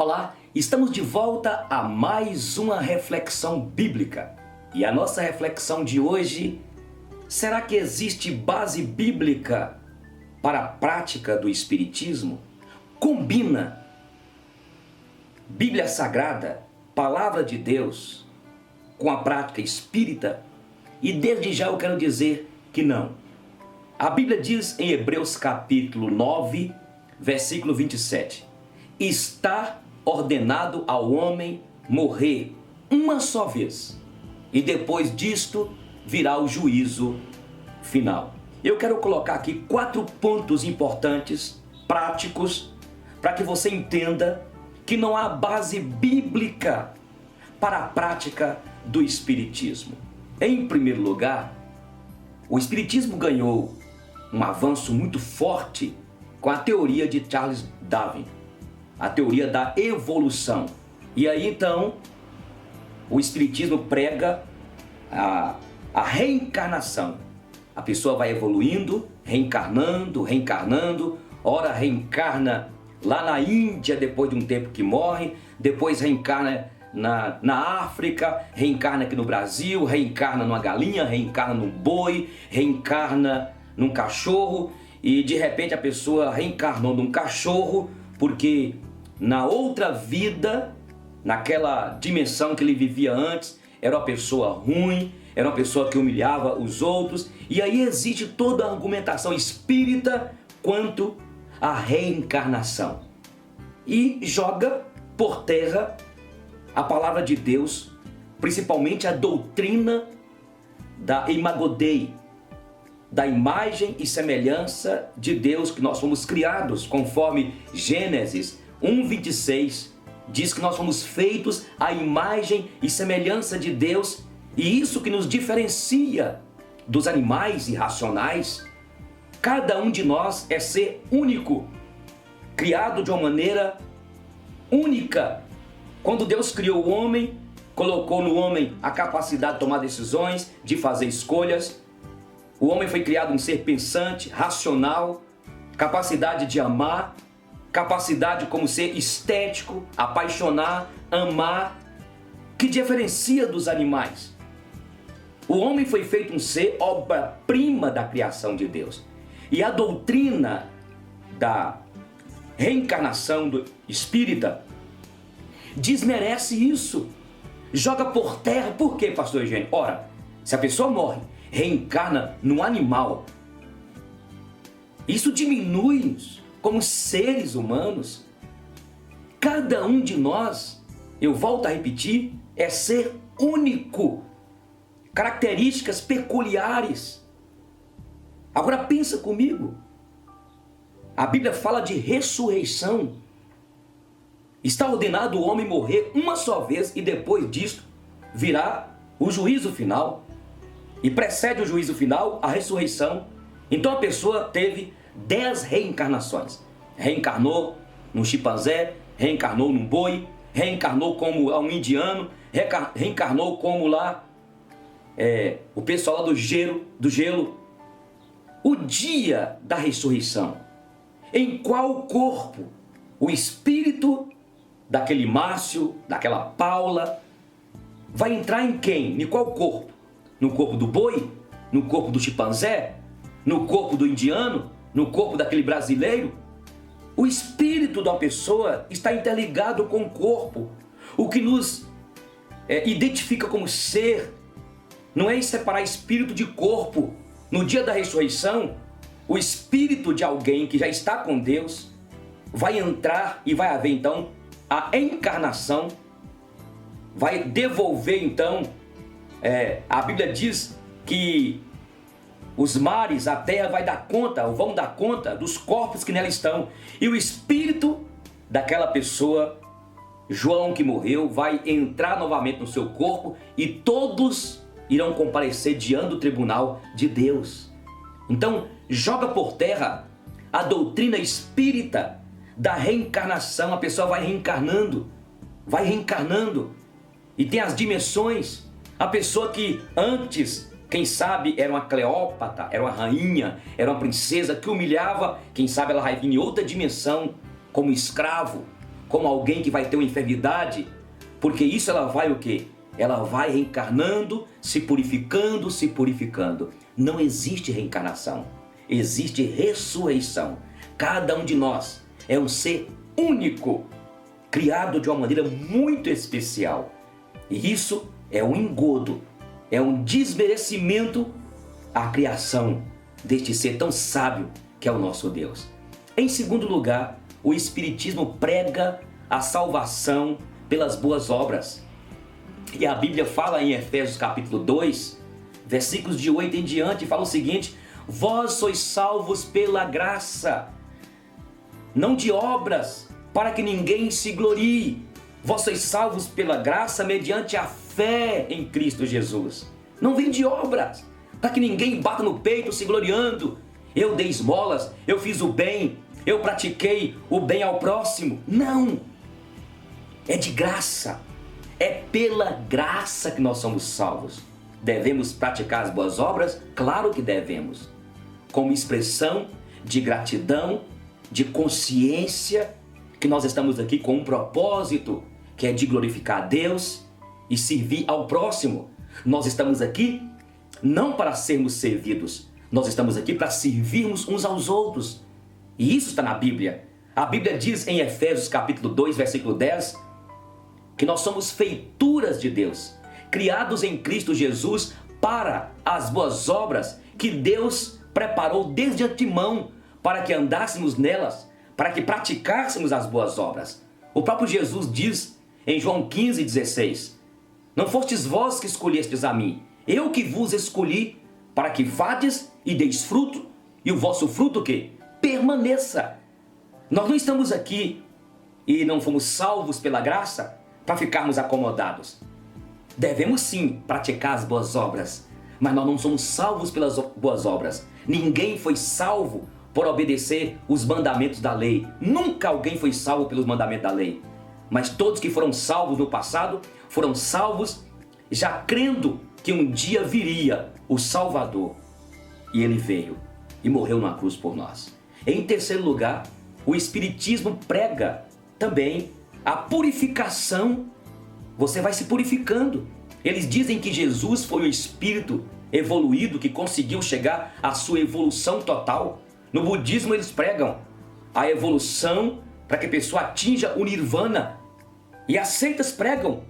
Olá, estamos de volta a mais uma reflexão bíblica. E a nossa reflexão de hoje, será que existe base bíblica para a prática do Espiritismo? Combina Bíblia Sagrada, Palavra de Deus, com a prática espírita? E desde já eu quero dizer que não. A Bíblia diz em Hebreus capítulo 9, versículo 27, está ordenado ao homem morrer uma só vez, e depois disto virá o juízo final. Eu quero colocar aqui 4 pontos importantes, práticos, para que você entenda que não há base bíblica para a prática do Espiritismo. Em primeiro lugar, o Espiritismo ganhou um avanço muito forte com a teoria de Charles Darwin, a teoria da evolução. E aí então, o Espiritismo prega a reencarnação. A pessoa vai evoluindo, reencarnando, ora reencarna lá na Índia depois de um tempo que morre, depois reencarna na África, reencarna aqui no Brasil, reencarna numa galinha, reencarna num boi, reencarna num cachorro, e de repente a pessoa reencarnou num cachorro porque na outra vida, naquela dimensão que ele vivia antes, era uma pessoa ruim, era uma pessoa que humilhava os outros. E aí existe toda a argumentação espírita quanto à reencarnação. E joga por terra a palavra de Deus, principalmente a doutrina da Imago Dei, da imagem e semelhança de Deus que nós fomos criados, conforme Gênesis 1:26, diz que nós fomos feitos à imagem e semelhança de Deus, e isso que nos diferencia dos animais irracionais. Cada um de nós é ser único, criado de uma maneira única. Quando Deus criou o homem, colocou no homem a capacidade de tomar decisões, de fazer escolhas. O homem foi criado um ser pensante, racional, capacidade de amar, capacidade como ser estético, apaixonar, amar, que diferencia dos animais. O homem foi feito um ser obra-prima da criação de Deus. E a doutrina da reencarnação do espírita desmerece isso, joga por terra. Por quê, pastor Eugênio? Ora, se a pessoa morre, reencarna num animal, isso diminui-nos como seres humanos. Cada um de nós, eu volto a repetir, é ser único, características peculiares. Agora pensa comigo, a Bíblia fala de ressurreição. Está ordenado o homem morrer uma só vez e depois disto virá o juízo final. E precede o juízo final a ressurreição. Então a pessoa teve 10 reencarnações. Reencarnou num chimpanzé, reencarnou num boi, reencarnou como um indiano, reencarnou como lá o pessoal lá do gelo. O dia da ressurreição, em qual corpo o espírito daquele Márcio, daquela Paula, vai entrar em quem? Em qual corpo? No corpo do boi? No corpo do chimpanzé? No corpo do indiano? No corpo daquele brasileiro? O espírito da pessoa está interligado com o corpo. O que nos identifica como ser não é separar espírito de corpo. No dia da ressurreição, o espírito de alguém que já está com Deus vai entrar e vai haver então a encarnação, vai devolver então, a Bíblia diz que os mares, a terra vão dar conta dos corpos que nela estão, e o espírito daquela pessoa, João que morreu, vai entrar novamente no seu corpo e todos irão comparecer diante do tribunal de Deus. Então, joga por terra a doutrina espírita da reencarnação. A pessoa vai reencarnando, e tem as dimensões. A pessoa que antes, quem sabe, era uma Cleópatra, era uma rainha, era uma princesa que humilhava, quem sabe ela vai vir em outra dimensão como escravo, como alguém que vai ter uma enfermidade, porque isso ela vai o quê? Ela vai reencarnando, se purificando, se purificando. Não existe reencarnação, existe ressurreição. Cada um de nós é um ser único, criado de uma maneira muito especial. E isso é um engodo, é um desmerecimento à criação deste ser tão sábio que é o nosso Deus. Em segundo lugar, o Espiritismo prega a salvação pelas boas obras. E a Bíblia fala em Efésios capítulo 2, versículos de 8 em diante, fala o seguinte: vós sois salvos pela graça, não de obras, para que ninguém se glorie. Vós sois salvos pela graça mediante a fé em Cristo Jesus. Não vem de obras, para que ninguém bata no peito se gloriando. Eu dei esmolas, eu fiz o bem, eu pratiquei o bem ao próximo. Não! É de graça. É pela graça que nós somos salvos. Devemos praticar as boas obras? Claro que devemos. Como expressão de gratidão, de consciência, que nós estamos aqui com um propósito, que é de glorificar a Deus e servir ao próximo. Nós estamos aqui não para sermos servidos, nós estamos aqui para servirmos uns aos outros. E isso está na Bíblia. A Bíblia diz em Efésios capítulo 2, versículo 10, que nós somos feituras de Deus, criados em Cristo Jesus para as boas obras que Deus preparou desde antemão para que andássemos nelas, para que praticássemos as boas obras. O próprio Jesus diz em João 15,16: não fostes vós que escolhestes a mim, eu que vos escolhi, para que vades e deis fruto, e o vosso fruto o quê? Permaneça. Nós não estamos aqui e não fomos salvos pela graça para ficarmos acomodados. Devemos sim praticar as boas obras, mas nós não somos salvos pelas boas obras. Ninguém foi salvo por obedecer os mandamentos da lei. Nunca alguém foi salvo pelos mandamentos da lei. Mas todos que foram salvos no passado, foram salvos já crendo que um dia viria o Salvador. E ele veio e morreu na cruz por nós. Em terceiro lugar, o Espiritismo prega também a purificação. Você vai se purificando. Eles dizem que Jesus foi o espírito evoluído que conseguiu chegar à sua evolução total. No budismo eles pregam a evolução para que a pessoa atinja o nirvana. E as seitas pregam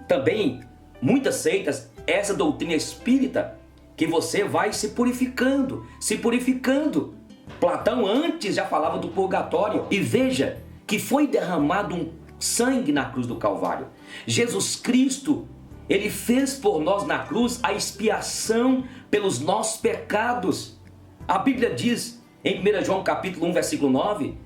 também, muitas seitas, essa doutrina espírita, que você vai se purificando, se purificando. Platão antes já falava do purgatório. E veja que foi derramado um sangue na cruz do Calvário. Jesus Cristo, ele fez por nós na cruz a expiação pelos nossos pecados. A Bíblia diz em 1 João capítulo 1, versículo 9,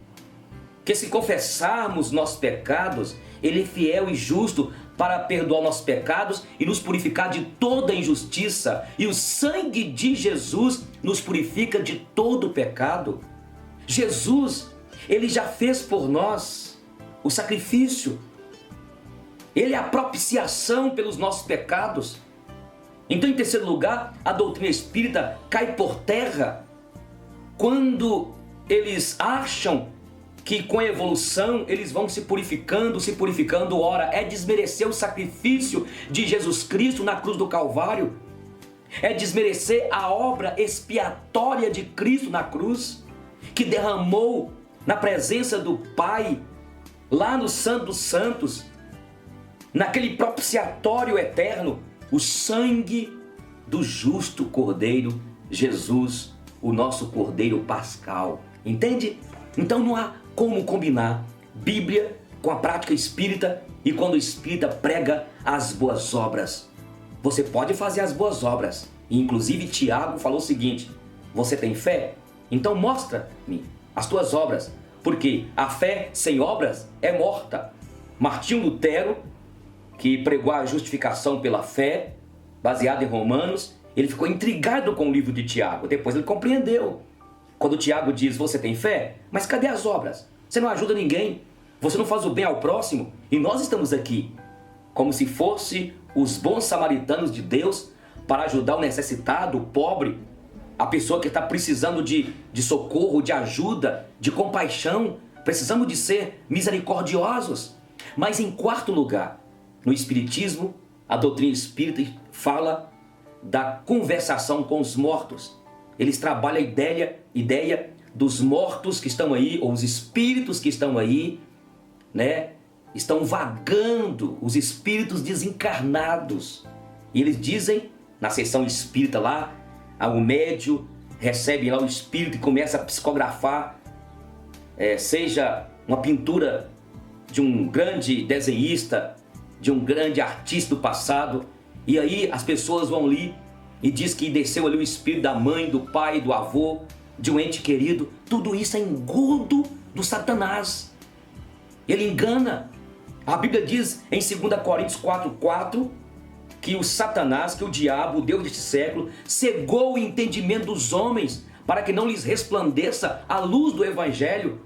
que se confessarmos nossos pecados, ele é fiel e justo para perdoar nossos pecados e nos purificar de toda injustiça. E o sangue de Jesus nos purifica de todo pecado. Jesus, ele já fez por nós o sacrifício. Ele é a propiciação pelos nossos pecados. Então, em terceiro lugar, a doutrina espírita cai por terra quando eles acham que com a evolução eles vão se purificando. Ora, é desmerecer o sacrifício de Jesus Cristo na cruz do Calvário. É desmerecer a obra expiatória de Cristo na cruz, que derramou na presença do Pai, lá no Santo dos Santos, naquele propiciatório eterno, o sangue do justo Cordeiro, Jesus, o nosso Cordeiro Pascal. Entende? Então não há como combinar Bíblia com a prática espírita e quando o espírita prega as boas obras. Você pode fazer as boas obras. E, inclusive Tiago falou o seguinte: você tem fé? Então mostra-me as tuas obras, porque a fé sem obras é morta. Martinho Lutero, que pregou a justificação pela fé, baseado em Romanos, ele ficou intrigado com o livro de Tiago. Depois ele compreendeu. Quando Tiago diz, você tem fé? Mas cadê as obras? Você não ajuda ninguém. Você não faz o bem ao próximo. E nós estamos aqui como se fosse os bons samaritanos de Deus para ajudar o necessitado, o pobre, a pessoa que está precisando de socorro, de ajuda, de compaixão. Precisamos de ser misericordiosos. Mas em quarto lugar, no Espiritismo, a doutrina espírita fala da conversação com os mortos. Eles trabalham a ideia dos mortos que estão aí, ou os espíritos que estão aí, né? Estão vagando, os espíritos desencarnados. E eles dizem, na sessão espírita lá, o médium recebe lá o espírito e começa a psicografar, seja uma pintura de um grande desenhista, de um grande artista do passado, e aí as pessoas vão ali e diz que desceu ali o espírito da mãe, do pai, do avô, de um ente querido. Tudo isso é engodo do Satanás. Ele engana. A Bíblia diz em 2 Coríntios 4:4 que o Satanás, que o diabo, o Deus deste século, cegou o entendimento dos homens para que não lhes resplandeça a luz do Evangelho.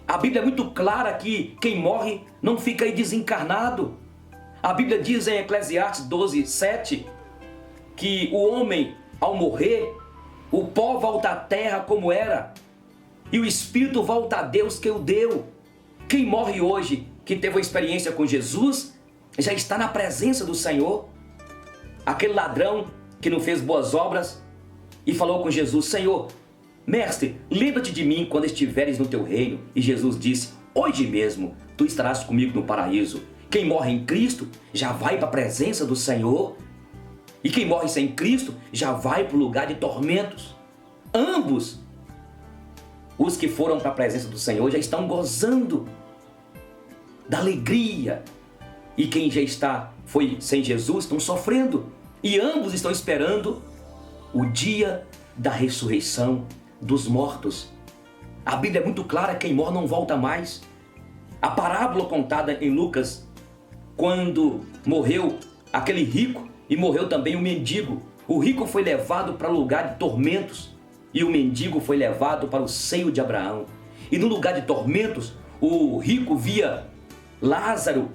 A Bíblia é muito clara que quem morre não fica aí desencarnado. A Bíblia diz em Eclesiastes 12:7 que o homem, ao morrer, o pó volta à terra como era e o espírito volta a Deus que o deu. Quem morre hoje, que teve uma experiência com Jesus, já está na presença do Senhor. Aquele ladrão que não fez boas obras e falou com Jesus: Senhor, mestre, lembra-te de mim quando estiveres no teu reino. E Jesus disse: hoje mesmo tu estarás comigo no paraíso. Quem morre em Cristo já vai para a presença do Senhor. E quem morre sem Cristo já vai para o lugar de tormentos. Ambos, os que foram para a presença do Senhor, já estão gozando da alegria. E quem já foi sem Jesus estão sofrendo. E ambos estão esperando o dia da ressurreição dos mortos. A Bíblia é muito clara: quem morre não volta mais. A parábola contada em Lucas, quando morreu aquele rico e morreu também o mendigo. O rico foi levado para o lugar de tormentos e o mendigo foi levado para o seio de Abraão. E no lugar de tormentos, o rico via Lázaro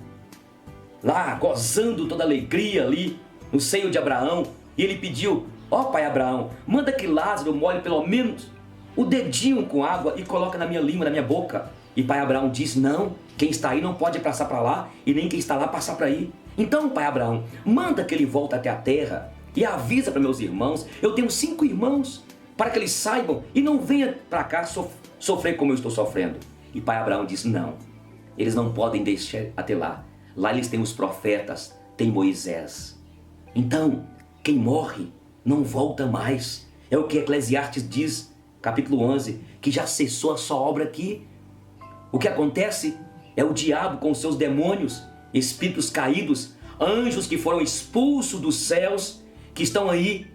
lá gozando toda a alegria ali no seio de Abraão. E ele pediu: ó pai Abraão, manda que Lázaro molhe pelo menos o dedinho com água e coloca na minha língua, na minha boca. E pai Abraão disse: não, quem está aí não pode passar para lá e nem quem está lá passar para aí. Então pai Abraão, manda que ele volte até a terra e avisa para meus irmãos. Eu tenho 5 irmãos, para que eles saibam e não venham para cá sofrer como eu estou sofrendo. E pai Abraão disse: não, eles não podem deixar até lá. Lá eles têm os profetas, tem Moisés. Então, quem morre não volta mais. É o que Eclesiastes diz, capítulo 11, que já cessou a sua obra aqui. O que acontece é o diabo com seus demônios, espíritos caídos, anjos que foram expulsos dos céus, que estão aí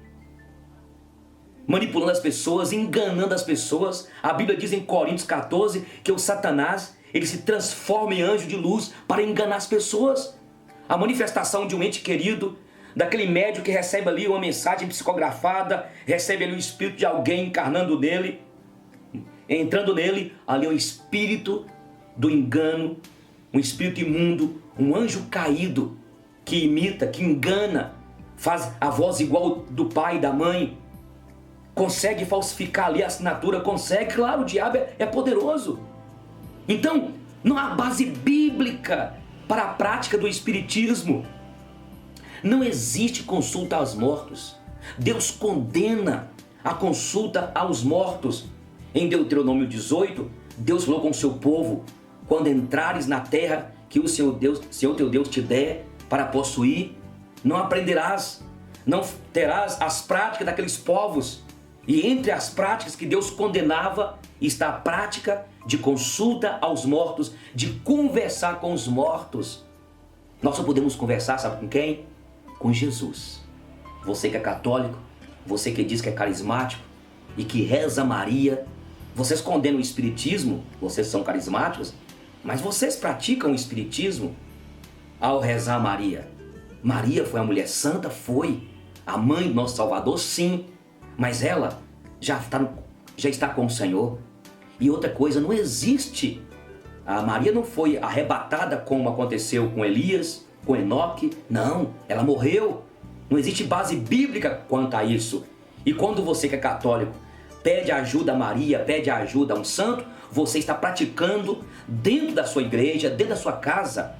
manipulando as pessoas, enganando as pessoas. A Bíblia diz em Coríntios 14 que o Satanás, ele se transforma em anjo de luz para enganar as pessoas. A manifestação de um ente querido, daquele médium que recebe ali uma mensagem psicografada, recebe ali o espírito de alguém encarnando nele, entrando nele, ali é o espírito do engano, um espírito imundo, um anjo caído que imita, que engana, faz a voz igual do pai e da mãe, consegue falsificar ali a assinatura, consegue. Claro, o diabo é poderoso. Então, não há base bíblica para a prática do espiritismo. Não existe consulta aos mortos. Deus condena a consulta aos mortos. Em Deuteronômio 18, Deus falou com o seu povo: quando entrares na terra que o Senhor teu Deus te der para possuir, não aprenderás, não terás as práticas daqueles povos. E entre as práticas que Deus condenava está a prática de consulta aos mortos, de conversar com os mortos. Nós só podemos conversar, sabe com quem? Com Jesus. Você que é católico, você que diz que é carismático e que reza Maria, vocês condenam o espiritismo, vocês são carismáticos, mas vocês praticam o espiritismo ao rezar Maria. Maria foi uma mulher santa? Foi. A mãe do nosso Salvador? Sim. Mas ela já está com o Senhor. E outra coisa, não existe. A Maria não foi arrebatada como aconteceu com Elias, com Enoque. Não, ela morreu. Não existe base bíblica quanto a isso. E quando você que é católico pede ajuda a Maria, pede ajuda a um santo, você está praticando dentro da sua igreja, dentro da sua casa,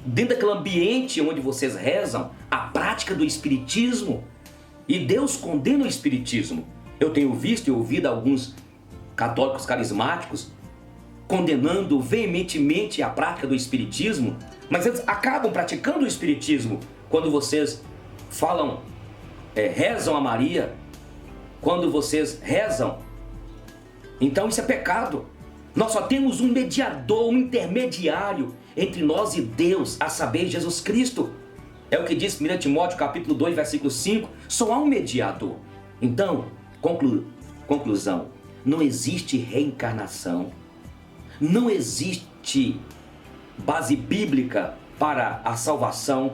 dentro daquele ambiente onde vocês rezam, a prática do espiritismo. E Deus condena o espiritismo. Eu tenho visto e ouvido alguns católicos carismáticos condenando veementemente a prática do espiritismo, mas eles acabam praticando o espiritismo quando vocês falam, rezam a Maria, quando vocês rezam. Então isso é pecado. Nós só temos um mediador, um intermediário entre nós e Deus, a saber, Jesus Cristo. É o que diz 1 Timóteo capítulo 2, versículo 5, só há um mediador. Então, conclusão, não existe reencarnação, não existe base bíblica para a salvação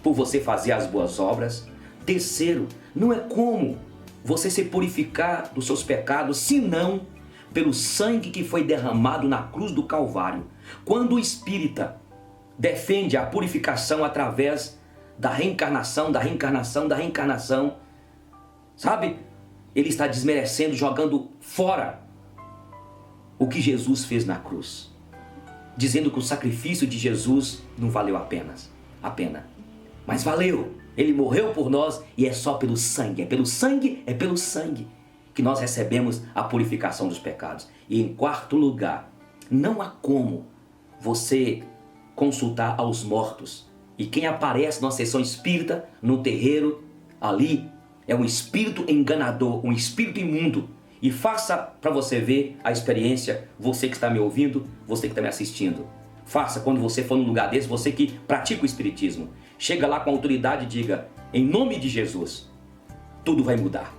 por você fazer as boas obras. Terceiro, não é como você se purificar dos seus pecados, senão pelo sangue que foi derramado na cruz do Calvário. Quando o espírita defende a purificação através da reencarnação, sabe? Ele está desmerecendo, jogando fora o que Jesus fez na cruz, dizendo que o sacrifício de Jesus não valeu a pena, mas valeu. Ele morreu por nós e é só pelo sangue, é pelo sangue que nós recebemos a purificação dos pecados. E em quarto lugar, não há como você consultar aos mortos. E quem aparece na sessão espírita, no terreiro, ali, é um espírito enganador, um espírito imundo. E faça para você ver a experiência, você que está me ouvindo, você que está me assistindo. Faça quando você for num lugar desse, você que pratica o espiritismo. Chega lá com autoridade e diga, em nome de Jesus, tudo vai mudar.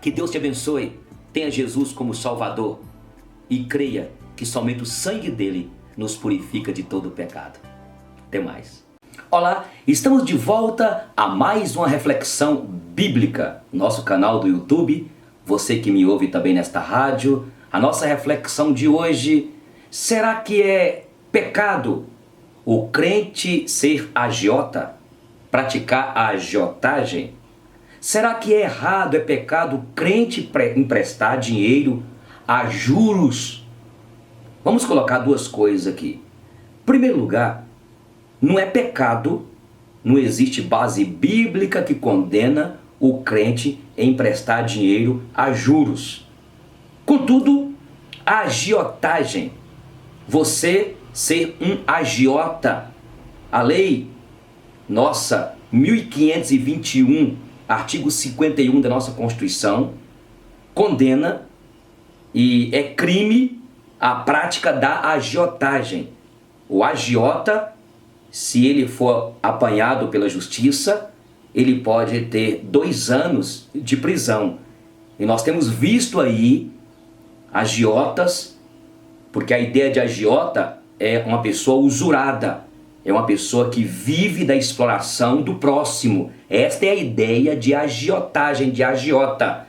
Que Deus te abençoe, tenha Jesus como Salvador e creia que somente o sangue dele nos purifica de todo o pecado. Até mais. Olá, estamos de volta a mais uma reflexão bíblica, nosso canal do YouTube, você que me ouve também nesta rádio. A nossa reflexão de hoje, será que é pecado o crente ser agiota, praticar a agiotagem? Será que é errado, é pecado o crente emprestar dinheiro a juros? Vamos colocar duas coisas aqui. Em primeiro lugar, não é pecado, não existe base bíblica que condena o crente emprestar dinheiro a juros. Contudo, a agiotagem, você ser um agiota, a lei nossa 1521, artigo 51 da nossa Constituição, condena e é crime a prática da agiotagem. O agiota, se ele for apanhado pela justiça, ele pode ter 2 anos de prisão. E nós temos visto aí agiotas, porque a ideia de agiota é uma pessoa usurada, é uma pessoa que vive da exploração do próximo. Esta é a ideia de agiotagem, de agiota.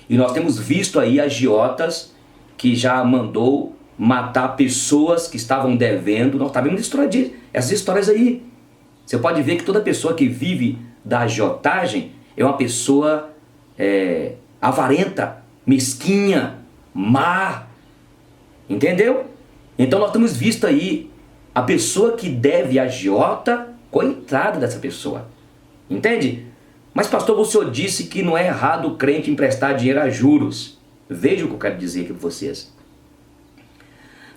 E nós temos visto aí agiotas que já mandou matar pessoas que estavam devendo. Nós estamos vendo essas histórias aí. Você pode ver que toda pessoa que vive da agiotagem é uma pessoa avarenta, mesquinha, má. Entendeu? Então nós temos visto aí a pessoa que deve agiota, coitada dessa pessoa. Entende? Mas pastor, o senhor disse que não é errado o crente emprestar dinheiro a juros. Veja o que eu quero dizer aqui para vocês.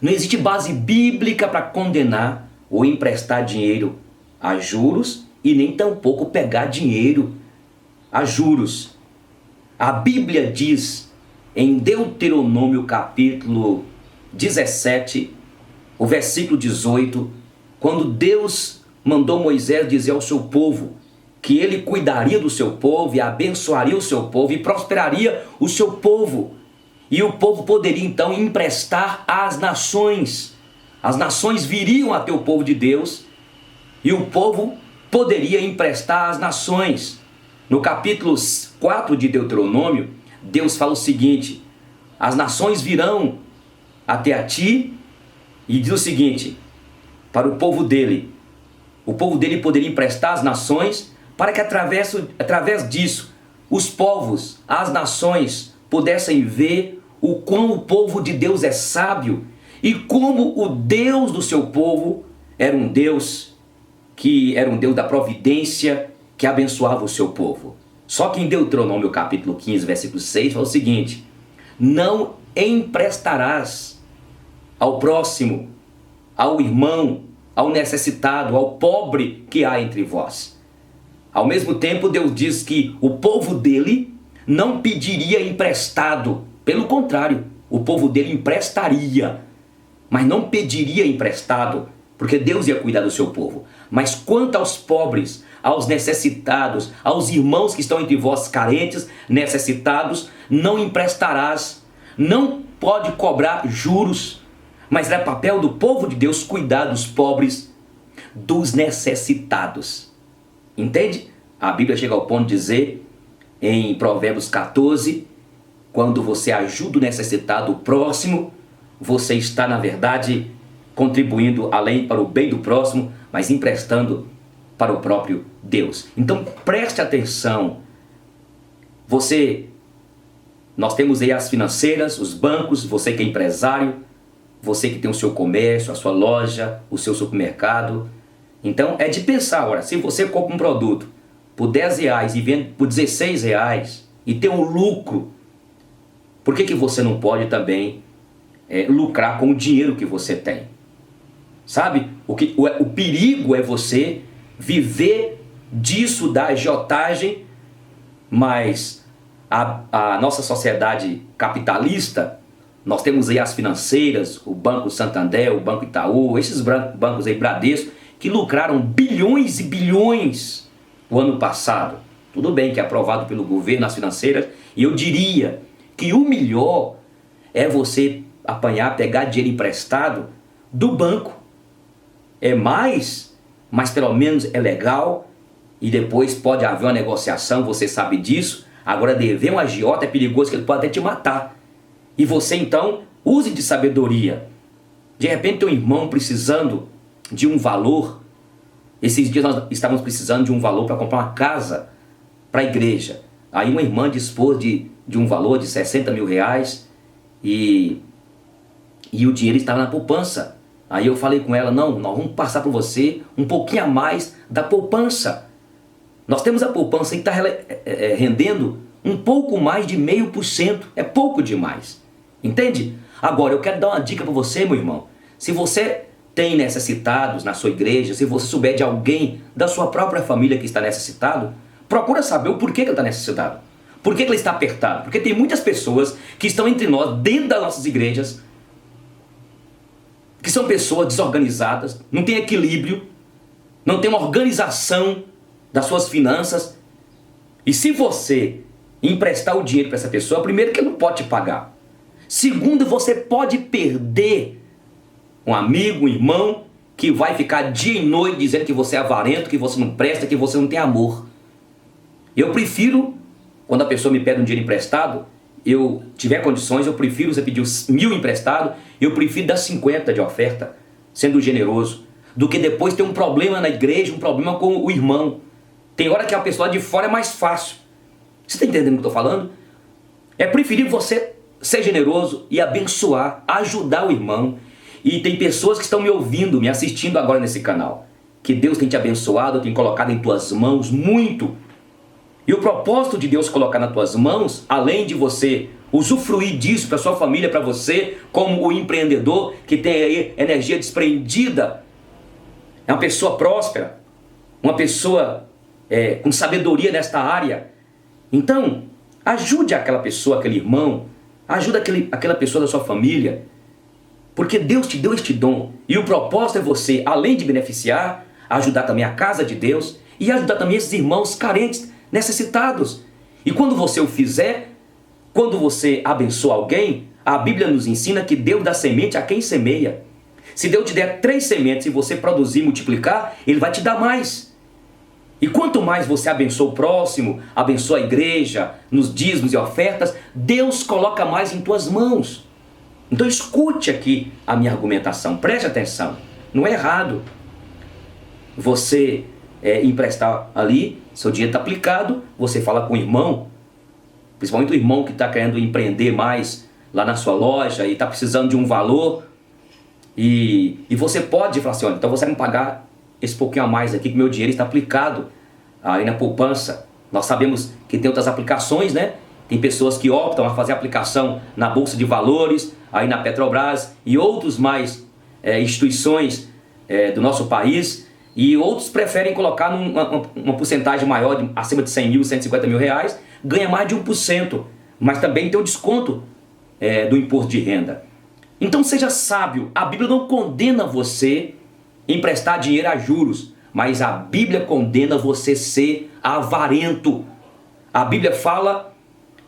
Não existe base bíblica para condenar ou emprestar dinheiro a juros e nem tampouco pegar dinheiro a juros. A Bíblia diz em Deuteronômio capítulo 17, o versículo 18, quando Deus mandou Moisés dizer ao seu povo que ele cuidaria do seu povo e abençoaria o seu povo e prosperaria o seu povo. E o povo poderia então emprestar às nações. As nações viriam até o povo de Deus e o povo poderia emprestar às nações. No capítulo 4 de Deuteronômio, Deus fala o seguinte: as nações virão até a ti, e diz o seguinte, para o povo dele poderia emprestar às nações, para que através disso, os povos, as nações, pudessem ver o quão o povo de Deus é sábio e como o Deus do seu povo era um Deus da providência que abençoava o seu povo. Só que em Deuteronômio capítulo 15, versículo 6, fala o seguinte: não emprestarás ao próximo, ao irmão, ao necessitado, ao pobre que há entre vós. Ao mesmo tempo, Deus diz que o povo dele não pediria emprestado. Pelo contrário, o povo dele emprestaria, mas não pediria emprestado, porque Deus ia cuidar do seu povo. Mas quanto aos pobres, aos necessitados, aos irmãos que estão entre vós carentes, necessitados, não emprestarás, não pode cobrar juros, mas é papel do povo de Deus cuidar dos pobres, dos necessitados. Entende? A Bíblia chega ao ponto de dizer, em Provérbios 14, quando você ajuda o necessitado, o próximo, você está, na verdade, contribuindo além para o bem do próximo, mas emprestando para o próprio Deus. Então preste atenção. Nós temos aí as financeiras, os bancos, você que é empresário, você que tem o seu comércio, a sua loja, o seu supermercado. Então é de pensar, ora, se você compra um produto por R$10 e vende por R$16 e tem um lucro, por que você não pode também lucrar com o dinheiro que você tem? Sabe? O perigo é você viver disso, da agiotagem, mas a nossa sociedade capitalista, nós temos aí as financeiras, o Banco Santander, o Banco Itaú, esses bancos aí, Bradesco, que lucraram bilhões e bilhões o ano passado. Tudo bem que é aprovado pelo governo as financeiras, e eu diria que o melhor é você pegar dinheiro emprestado do banco. É mais, mas pelo menos é legal, e depois pode haver uma negociação, você sabe disso. Agora, dever um agiota é perigoso, que ele pode até te matar. E você então use de sabedoria. De repente tem um irmão precisando de um valor. Esses dias nós estávamos precisando de um valor para comprar uma casa para a igreja. Aí uma irmã dispôs de um valor de R$60 mil e o dinheiro estava na poupança. Aí eu falei com ela, não, nós vamos passar para você um pouquinho a mais da poupança. Nós temos a poupança que está rendendo um pouco mais de 0,5%. É pouco demais. Entende? Agora, eu quero dar uma dica para você, meu irmão. Se você tem necessitados na sua igreja, se você souber de alguém da sua própria família que está necessitado, procura saber o porquê que ele está necessitado. Por que ele está apertado? Porque tem muitas pessoas que estão entre nós, dentro das nossas igrejas, que são pessoas desorganizadas, não tem equilíbrio, não tem uma organização das suas finanças. E se você emprestar o dinheiro para essa pessoa, primeiro que ele não pode te pagar. Segundo, você pode perder um amigo, um irmão, que vai ficar dia e noite dizendo que você é avarento, que você não presta, que você não tem amor. Eu prefiro, quando a pessoa me pede um dinheiro emprestado, eu tiver condições, eu prefiro, você pedir 1.000 emprestado, eu prefiro dar 50 de oferta, sendo generoso, do que depois ter um problema na igreja, um problema com o irmão. Tem hora que a pessoa de fora é mais fácil. Você está entendendo o que eu estou falando? É preferível você ser generoso e abençoar, ajudar o irmão. E tem pessoas que estão me ouvindo, me assistindo agora nesse canal, que Deus tem te abençoado, tem colocado em tuas mãos muito. E o propósito de Deus colocar nas tuas mãos, além de você usufruir disso para sua família, para você, como o empreendedor que tem aí energia desprendida, é uma pessoa próspera, uma pessoa com sabedoria nesta área. Então, ajude aquela pessoa, aquele irmão, ajude aquela pessoa da sua família, porque Deus te deu este dom. E o propósito é você, além de beneficiar, ajudar também a casa de Deus e ajudar também esses irmãos carentes, necessitados. E quando você o fizer, quando você abençoa alguém, a Bíblia nos ensina que Deus dá semente a quem semeia. Se Deus te der 3 sementes e você produzir e multiplicar, Ele vai te dar mais. E quanto mais você abençoa o próximo, abençoa a igreja, nos dízimos e ofertas, Deus coloca mais em tuas mãos. Então escute aqui a minha argumentação, preste atenção. Não é errado você emprestar ali, seu dinheiro está aplicado, você fala com o irmão, principalmente o irmão que está querendo empreender mais lá na sua loja e está precisando de um valor, e você pode falar assim, olha, então você vai me pagar esse pouquinho a mais aqui, que meu dinheiro está aplicado aí na poupança. Nós sabemos que tem outras aplicações, né? Tem pessoas que optam a fazer aplicação na Bolsa de Valores, aí na Petrobras e outros mais instituições do nosso país, e outros preferem colocar uma porcentagem maior, acima de 100 mil, 150 mil reais, ganha mais de 1%, mas também tem o desconto do imposto de renda. Então seja sábio, a Bíblia não condena você emprestar dinheiro a juros, mas a Bíblia condena você ser avarento. A Bíblia fala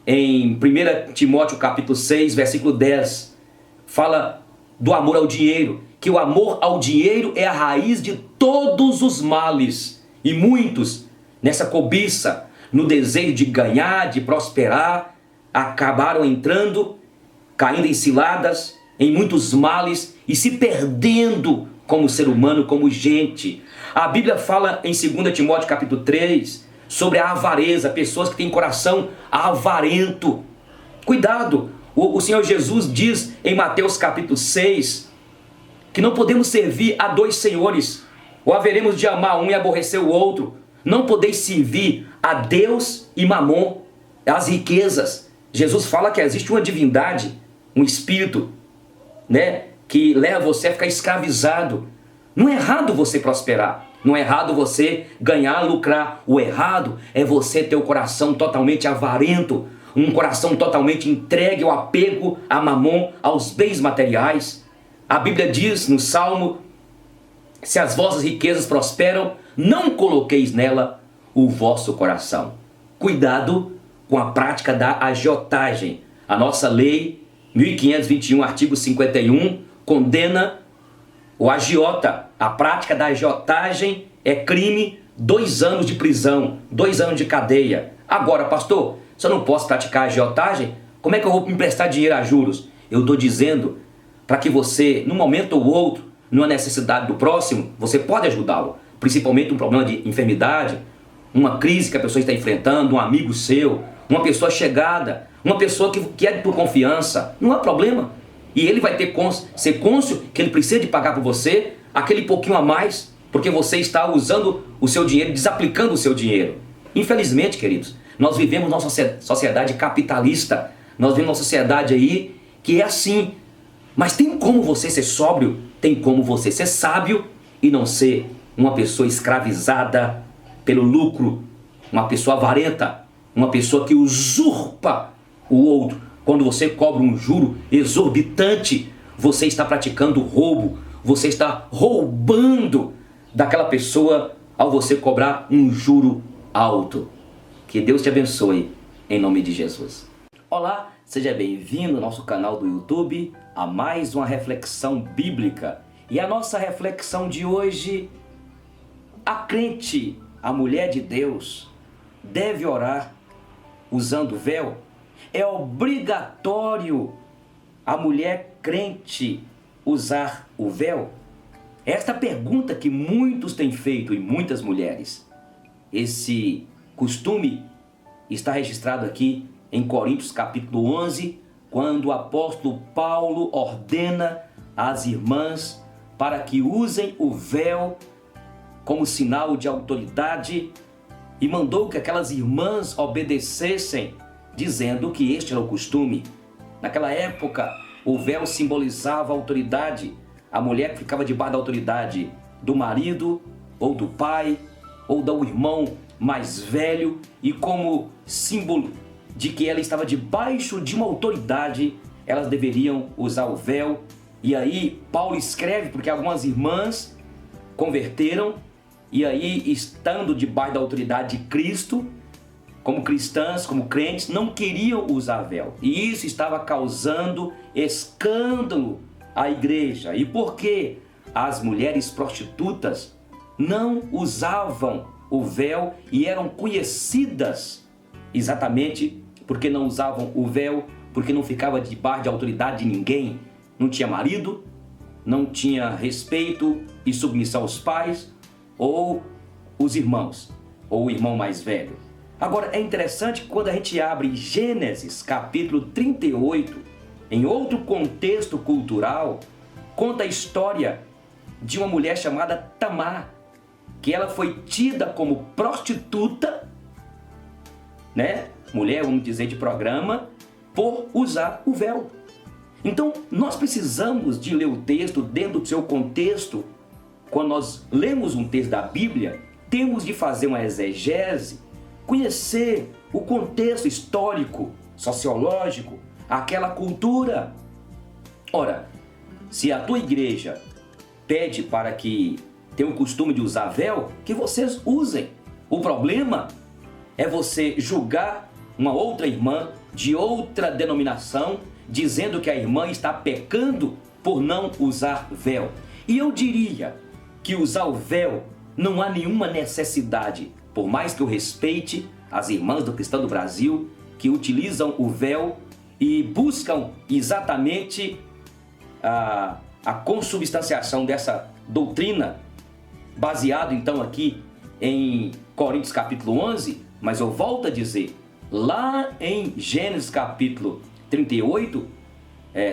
em 1 Timóteo capítulo 6, versículo 10, fala do amor ao dinheiro, que o amor ao dinheiro é a raiz de todos os males. E muitos, nessa cobiça, no desejo de ganhar, de prosperar, acabaram caindo em ciladas, em muitos males e se perdendo como ser humano, como gente. A Bíblia fala em 2 Timóteo capítulo 3 sobre a avareza, pessoas que têm coração avarento. Cuidado, o Senhor Jesus diz em Mateus capítulo 6 que não podemos servir a dois senhores, ou haveremos de amar um e aborrecer o outro. Não podeis servir a Deus e Mamon, as riquezas. Jesus fala que existe uma divindade, um espírito, né, que leva você a ficar escravizado. Não é errado você prosperar, não é errado você ganhar, lucrar. O errado é você ter o coração totalmente avarento, um coração totalmente entregue ao apego a Mamon, aos bens materiais. A Bíblia diz no Salmo: se as vossas riquezas prosperam, não coloqueis nela o vosso coração. Cuidado com a prática da agiotagem. A nossa lei 1521, artigo 51, condena o agiota. A prática da agiotagem é crime, 2 anos de prisão, 2 anos de cadeia. Agora, pastor, se eu não posso praticar agiotagem, como é que eu vou me emprestar dinheiro a juros? Eu estou dizendo para que você, num momento ou outro, numa necessidade do próximo, você pode ajudá-lo. Principalmente um problema de enfermidade, uma crise que a pessoa está enfrentando, um amigo seu, uma pessoa chegada, uma pessoa que é de tua confiança. Não há problema. E ele vai ser cônscio que ele precisa de pagar por você aquele pouquinho a mais, porque você está usando o seu dinheiro, desaplicando o seu dinheiro. Infelizmente, queridos, nós vivemos numa sociedade capitalista. Nós vivemos uma sociedade aí que é assim. Mas tem como você ser sóbrio, tem como você ser sábio e não ser uma pessoa escravizada pelo lucro, uma pessoa avarenta, uma pessoa que usurpa o outro. Quando você cobra um juro exorbitante, você está praticando roubo, você está roubando daquela pessoa ao você cobrar um juro alto. Que Deus te abençoe, em nome de Jesus. Olá, seja bem-vindo ao nosso canal do YouTube, a mais uma reflexão bíblica. E a nossa reflexão de hoje: a crente, a mulher de Deus, deve orar usando véu? É obrigatório a mulher crente usar o véu? Esta pergunta que muitos têm feito e muitas mulheres. Esse costume está registrado aqui em Coríntios capítulo 11, quando o apóstolo Paulo ordena às irmãs para que usem o véu como sinal de autoridade e mandou que aquelas irmãs obedecessem, dizendo que este era o costume. Naquela época, o véu simbolizava a autoridade. A mulher que ficava debaixo da autoridade do marido, ou do pai, ou do irmão mais velho, e como símbolo de que ela estava debaixo de uma autoridade, elas deveriam usar o véu. E aí Paulo escreve porque algumas irmãs converteram, e aí, estando debaixo da autoridade de Cristo, como cristãs, como crentes, não queriam usar véu. E isso estava causando escândalo à igreja. E por que as mulheres prostitutas não usavam o véu e eram conhecidas? Exatamente porque não usavam o véu, porque não ficava debaixo de autoridade de ninguém. Não tinha marido, não tinha respeito e submissão aos pais, ou os irmãos, ou o irmão mais velho. Agora, é interessante que quando a gente abre Gênesis, capítulo 38, em outro contexto cultural, conta a história de uma mulher chamada Tamar, que ela foi tida como prostituta, né? Mulher, vamos dizer, de programa, por usar o véu. Então, nós precisamos de ler o texto dentro do seu contexto. Quando nós lemos um texto da Bíblia, temos de fazer uma exegese, conhecer o contexto histórico, sociológico, aquela cultura. Ora, se a tua igreja pede para que tenham o costume de usar véu, que vocês usem. O problema é você julgar uma outra irmã de outra denominação, dizendo que a irmã está pecando por não usar véu. E eu diria que usar o véu não há nenhuma necessidade, por mais que eu respeite as irmãs do Cristão do Brasil que utilizam o véu e buscam exatamente a consubstanciação dessa doutrina, baseado então aqui em Coríntios capítulo 11, mas eu volto a dizer, lá em Gênesis capítulo 38,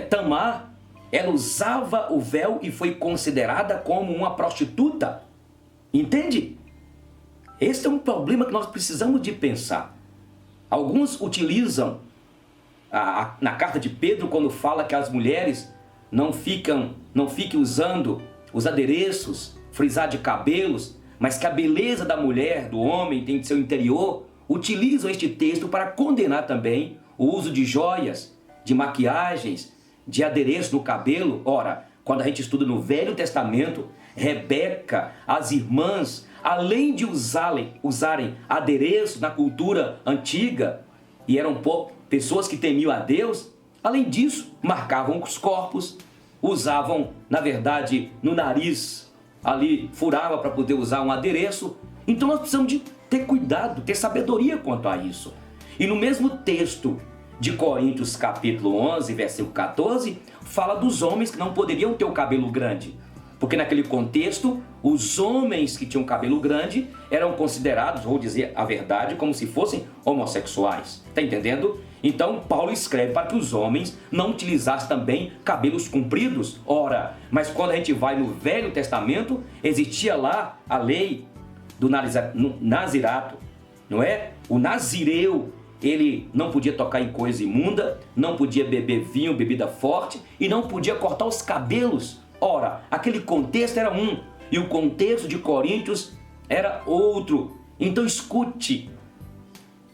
Tamar, ela usava o véu e foi considerada como uma prostituta. Entende? Esse é um problema que nós precisamos de pensar. Alguns utilizam na carta de Pedro, quando fala que as mulheres não fiquem usando os adereços, frisar de cabelos, mas que a beleza da mulher, do homem, tem de seu interior, utilizam este texto para condenar também o uso de joias, de maquiagens, de adereço no cabelo. Ora, quando a gente estuda no Velho Testamento, Rebeca, as irmãs, além de usarem adereços na cultura antiga, e eram pessoas que temiam a Deus, além disso, marcavam os corpos, usavam, na verdade, no nariz, ali furava para poder usar um adereço. Então nós precisamos de ter cuidado, ter sabedoria quanto a isso. E no mesmo texto de Coríntios capítulo 11, versículo 14, fala dos homens que não poderiam ter o cabelo grande. Porque naquele contexto, os homens que tinham cabelo grande eram considerados, vou dizer a verdade, como se fossem homossexuais. Está entendendo? Então Paulo escreve para que os homens não utilizassem também cabelos compridos. Ora, mas quando a gente vai no Velho Testamento, existia lá a lei do nazirato, não é? O nazireu, ele não podia tocar em coisa imunda, não podia beber vinho, bebida forte, e não podia cortar os cabelos. Ora, aquele contexto era um, e o contexto de Coríntios era outro. Então escute,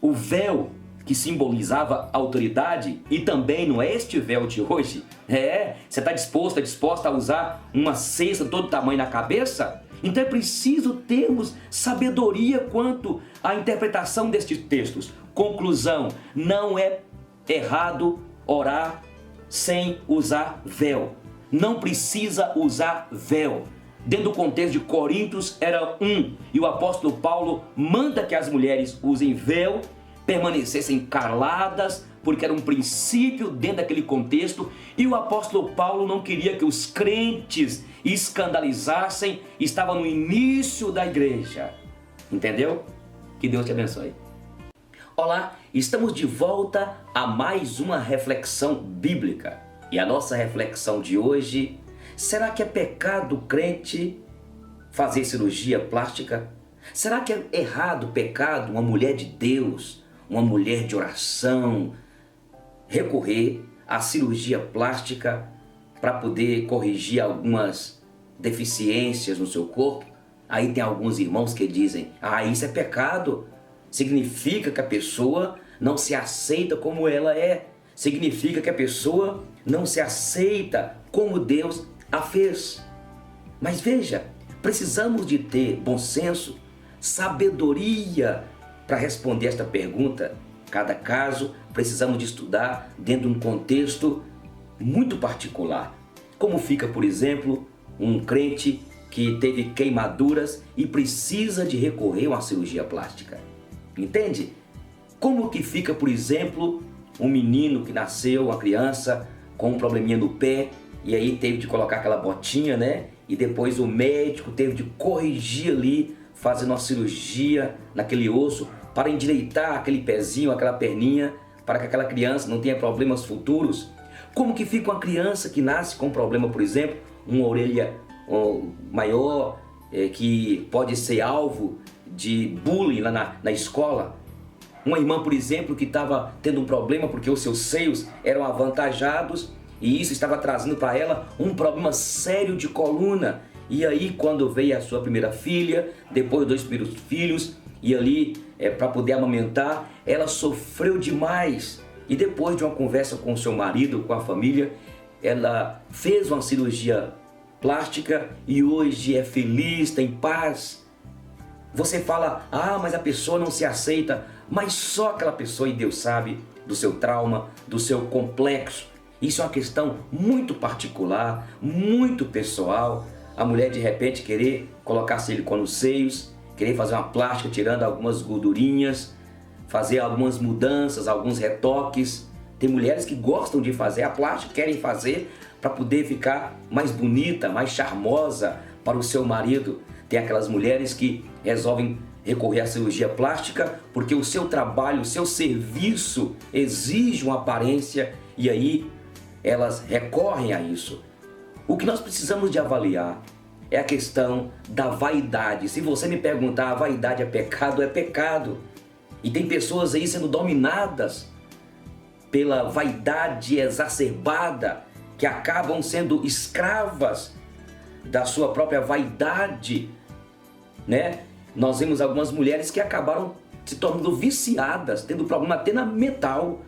o véu que simbolizava autoridade, e também não é este véu de hoje, você está disposta a usar uma cesta de todo tamanho na cabeça? Então é preciso termos sabedoria quanto à interpretação destes textos. Conclusão, não é errado orar sem usar véu. Não precisa usar véu. Dentro do contexto de Coríntios era um, e o apóstolo Paulo manda que as mulheres usem véu, permanecessem caladas, porque era um princípio dentro daquele contexto, e o apóstolo Paulo não queria que os crentes escandalizassem, estava no início da igreja. Entendeu? Que Deus te abençoe. Olá, estamos de volta a mais uma reflexão bíblica. E a nossa reflexão de hoje, será que é pecado crente fazer cirurgia plástica? Será que é errado, pecado, uma mulher de Deus, uma mulher de oração, recorrer à cirurgia plástica para poder corrigir algumas deficiências no seu corpo? Aí tem alguns irmãos que dizem, isso é pecado, significa que a pessoa não se aceita como ela é, significa que a pessoa não se aceita como Deus a fez. Mas veja, precisamos de ter bom senso, sabedoria para responder esta pergunta. Cada caso precisamos de estudar dentro de um contexto muito particular. Como fica, por exemplo, um crente que teve queimaduras e precisa de recorrer a uma cirurgia plástica. Entende? Como que fica, por exemplo, um menino que nasceu, uma criança com um probleminha no pé, e aí teve de colocar aquela botinha, né? E depois o médico teve de corrigir ali, fazendo uma cirurgia naquele osso para endireitar aquele pezinho, aquela perninha, para que aquela criança não tenha problemas futuros? Como que fica uma criança que nasce com um problema, por exemplo, uma orelha maior, que pode ser alvo de bullying lá na escola? Uma irmã, por exemplo, que estava tendo um problema porque os seus seios eram avantajados e isso estava trazendo para ela um problema sério de coluna. E aí, quando veio a sua primeira filha, depois dos 2 primeiros filhos, e ali para poder amamentar, ela sofreu demais. E depois de uma conversa com o seu marido, com a família, ela fez uma cirurgia plástica e hoje é feliz, tem paz. Você fala, mas a pessoa não se aceita, mas só aquela pessoa e Deus sabe do seu trauma, do seu complexo. Isso é uma questão muito particular, muito pessoal. A mulher de repente querer colocar silicone nos seios, querer fazer uma plástica tirando algumas gordurinhas, fazer algumas mudanças, alguns retoques. Tem mulheres que gostam de fazer a plástica, querem fazer para poder ficar mais bonita, mais charmosa para o seu marido. Tem aquelas mulheres que resolvem recorrer à cirurgia plástica porque o seu trabalho, o seu serviço exige uma aparência e aí elas recorrem a isso. O que nós precisamos de avaliar é a questão da vaidade. Se você me perguntar, a vaidade é pecado? É pecado. E tem pessoas aí sendo dominadas pela vaidade exacerbada, que acabam sendo escravas da sua própria vaidade, né? Nós vemos algumas mulheres que acabaram se tornando viciadas, tendo problema até na mental.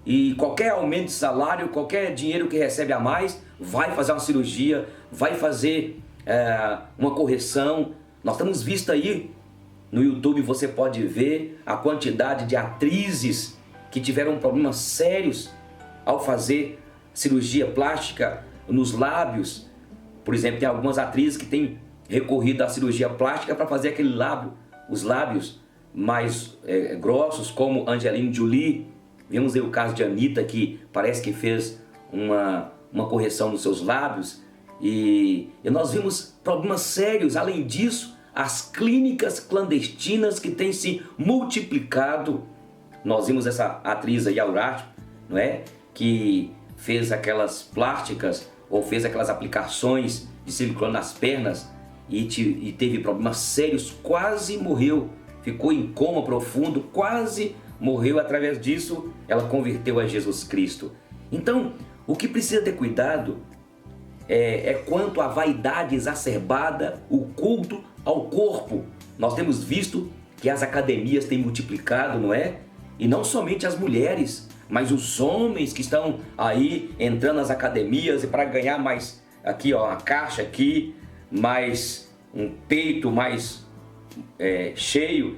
E qualquer aumento de salário, qualquer dinheiro que recebe a mais, vai fazer uma cirurgia, vai fazer uma correção. Nós temos visto aí no YouTube, você pode ver a quantidade de atrizes que tiveram problemas sérios ao fazer cirurgia plástica nos lábios. Por exemplo, tem algumas atrizes que têm recorrido à cirurgia plástica para fazer aquele lábio, os lábios mais grossos, como Angelina Jolie. Vemos aí o caso de Anitta, que parece que fez uma correção nos seus lábios. E nós vimos problemas sérios. Além disso, as clínicas clandestinas que têm se multiplicado. Nós vimos essa atriz aí, Aurati, não é? Que fez aquelas plásticas ou fez aquelas aplicações de silicone nas pernas e teve problemas sérios, quase morreu, ficou em coma profundo, quase morreu. Através disso, ela converteu a Jesus Cristo. Então, o que precisa ter cuidado é quanto à vaidade exacerbada, o culto ao corpo. Nós temos visto que as academias têm multiplicado, não é? E não somente as mulheres, mas os homens que estão aí entrando nas academias e para ganhar mais, aqui ó, a caixa aqui, mais um peito mais cheios,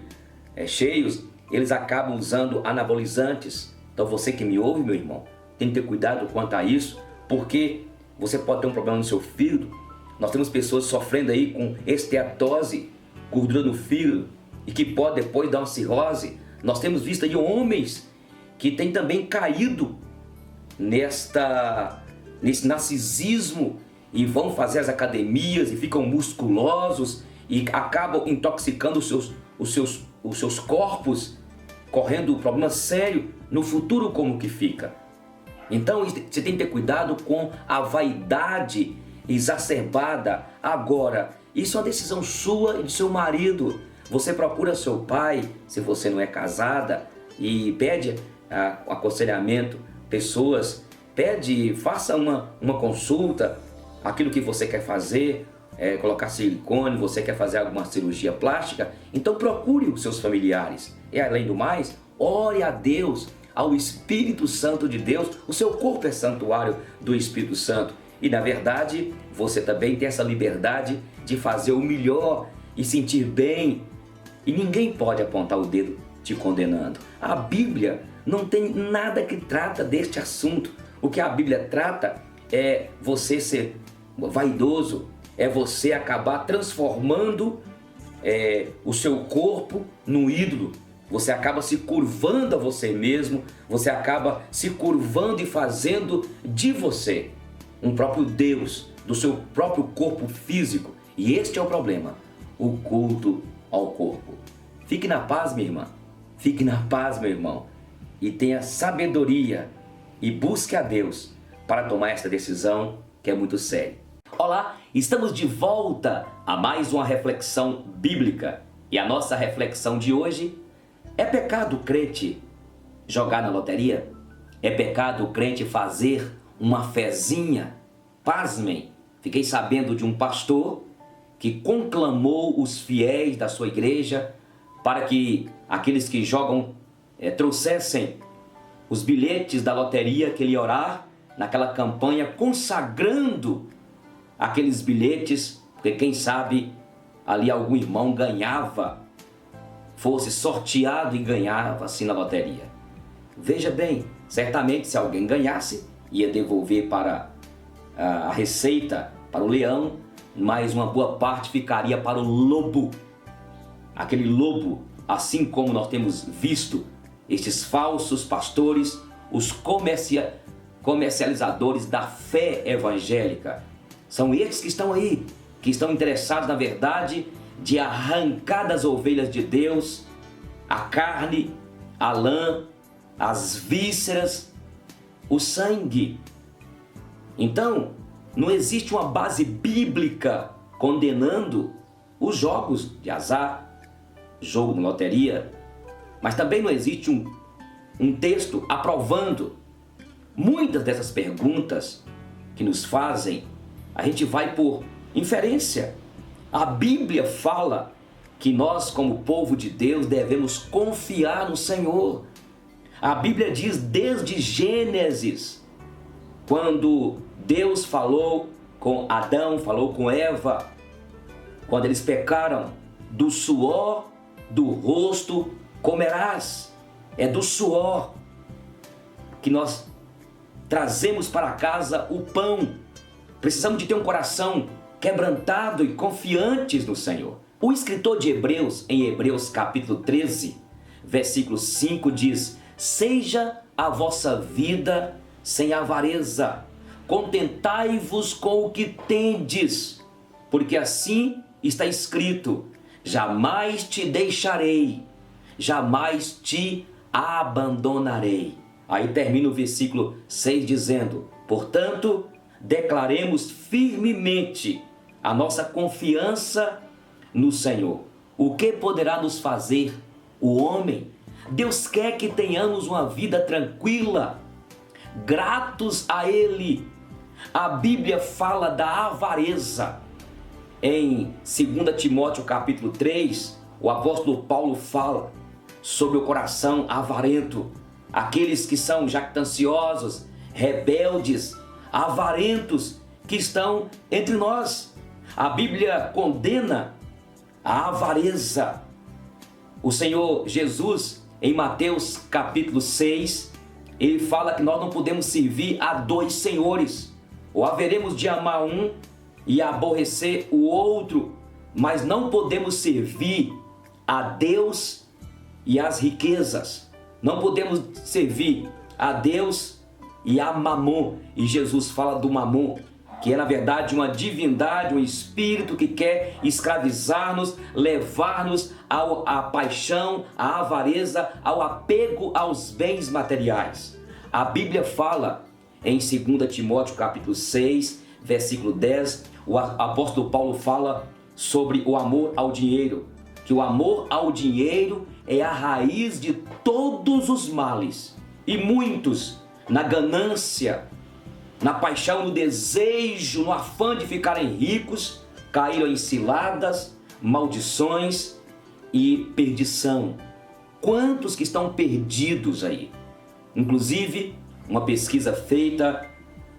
eles acabam usando anabolizantes. Então você que me ouve, meu irmão, tem que ter cuidado quanto a isso, porque você pode ter um problema no seu fígado. Nós temos pessoas sofrendo aí com esteatose, gordura no fígado, e que pode depois dar uma cirrose. Nós temos visto aí homens que têm também caído nesse narcisismo e vão fazer as academias e ficam musculosos e acabam intoxicando os seus corpos, correndo um problema sério no futuro. Como que fica? Então você tem que ter cuidado com a vaidade exacerbada. Agora, isso é uma decisão sua e do seu marido. Você procura seu pai, se você não é casada, e pede aconselhamento, pessoas, faça uma consulta, aquilo que você quer fazer, colocar silicone, você quer fazer alguma cirurgia plástica, então procure os seus familiares. E além do mais, ore a Deus, ao Espírito Santo de Deus. O seu corpo é santuário do Espírito Santo. E na verdade, você também tem essa liberdade de fazer o melhor e sentir bem. E ninguém pode apontar o dedo te condenando. A Bíblia não tem nada que trata deste assunto. O que a Bíblia trata é você ser vaidoso, é você acabar transformando o seu corpo num ídolo. Você acaba se curvando a você mesmo, você acaba se curvando e fazendo de você um próprio Deus, do seu próprio corpo físico. E este é o problema, o culto ao corpo. Fique na paz, minha irmã. Fique na paz, meu irmão, e tenha sabedoria e busque a Deus para tomar essa decisão que é muito séria. Olá, estamos de volta a mais uma reflexão bíblica. E a nossa reflexão de hoje: é pecado o crente jogar na loteria? É pecado o crente fazer uma fezinha? Pasmem, fiquei sabendo de um pastor que conclamou os fiéis da sua igreja para que aqueles que jogam trouxessem os bilhetes da loteria, que ele ia orar naquela campanha consagrando aqueles bilhetes, porque quem sabe ali algum irmão ganhava, fosse sorteado e ganhava assim na loteria. Veja bem, certamente se alguém ganhasse, ia devolver para a receita, para o leão, mas uma boa parte ficaria para o lobo. Aquele lobo, assim como nós temos visto estes falsos pastores, os comercializadores da fé evangélica. São eles que estão aí, que estão interessados, na verdade, de arrancar das ovelhas de Deus a carne, a lã, as vísceras, o sangue. Então, não existe uma base bíblica condenando os jogos de azar, jogo de loteria, mas também não existe um texto aprovando. Muitas dessas perguntas que nos fazem, a gente vai por inferência. A Bíblia fala que nós, como povo de Deus, devemos confiar no Senhor. A Bíblia diz desde Gênesis, quando Deus falou com Adão, falou com Eva, quando eles pecaram: do suor do rosto comerás. É do suor que nós trazemos para casa o pão. Precisamos de ter um coração quebrantado e confiantes no Senhor. O escritor de Hebreus, em Hebreus capítulo 13, versículo 5, diz: seja a vossa vida sem avareza, contentai-vos com o que tendes, porque assim está escrito: jamais te deixarei, jamais te abandonarei. Aí termina o versículo 6 dizendo: portanto, declaremos firmemente a nossa confiança no Senhor. O que poderá nos fazer o homem? Deus quer que tenhamos uma vida tranquila, gratos a Ele. A Bíblia fala da avareza. Em 2 Timóteo capítulo 3, o apóstolo Paulo fala sobre o coração avarento, aqueles que são jactanciosos, rebeldes, avarentos que estão entre nós. A Bíblia condena a avareza. O Senhor Jesus, em Mateus capítulo 6, ele fala que nós não podemos servir a dois senhores. Ou haveremos de amar um e aborrecer o outro, mas não podemos servir a Deus e às riquezas. Não podemos servir a Deus e a Mamon. E Jesus fala do Mamon, que é na verdade uma divindade, um espírito que quer escravizar-nos, levar-nos à paixão, à avareza, ao apego aos bens materiais. A Bíblia fala em 2 Timóteo capítulo 6, versículo 10, o apóstolo Paulo fala sobre o amor ao dinheiro, que o amor ao dinheiro é a raiz de todos os males. E muitos, na ganância, na paixão, no desejo, no afã de ficarem ricos, caíram em ciladas, maldições e perdição. Quantos que estão perdidos aí? Inclusive, uma pesquisa feita,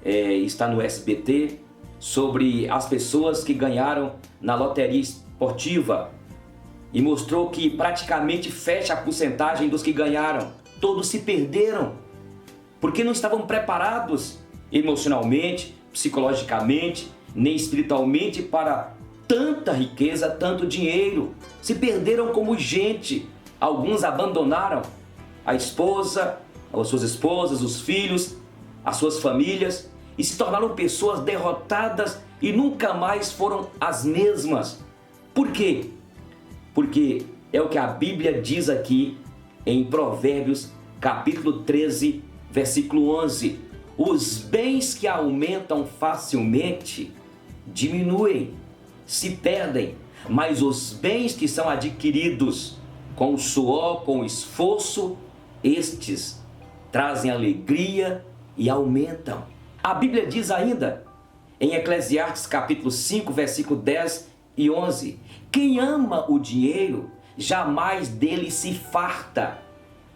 está no SBT, sobre as pessoas que ganharam na loteria esportiva, e mostrou que praticamente fecha a porcentagem dos que ganharam. Todos se perderam, porque não estavam preparados emocionalmente, psicologicamente, nem espiritualmente para tanta riqueza, tanto dinheiro. Se perderam como gente. Alguns abandonaram a esposa, as suas esposas, os filhos, as suas famílias, e se tornaram pessoas derrotadas e nunca mais foram as mesmas. Por quê? Porque é o que a Bíblia diz aqui em Provérbios capítulo 13, versículo 11. Os bens que aumentam facilmente diminuem, se perdem, mas os bens que são adquiridos com o suor, com o esforço, estes trazem alegria e aumentam. A Bíblia diz ainda, em Eclesiastes capítulo 5, versículo 10 e 11, quem ama o dinheiro, jamais dele se farta.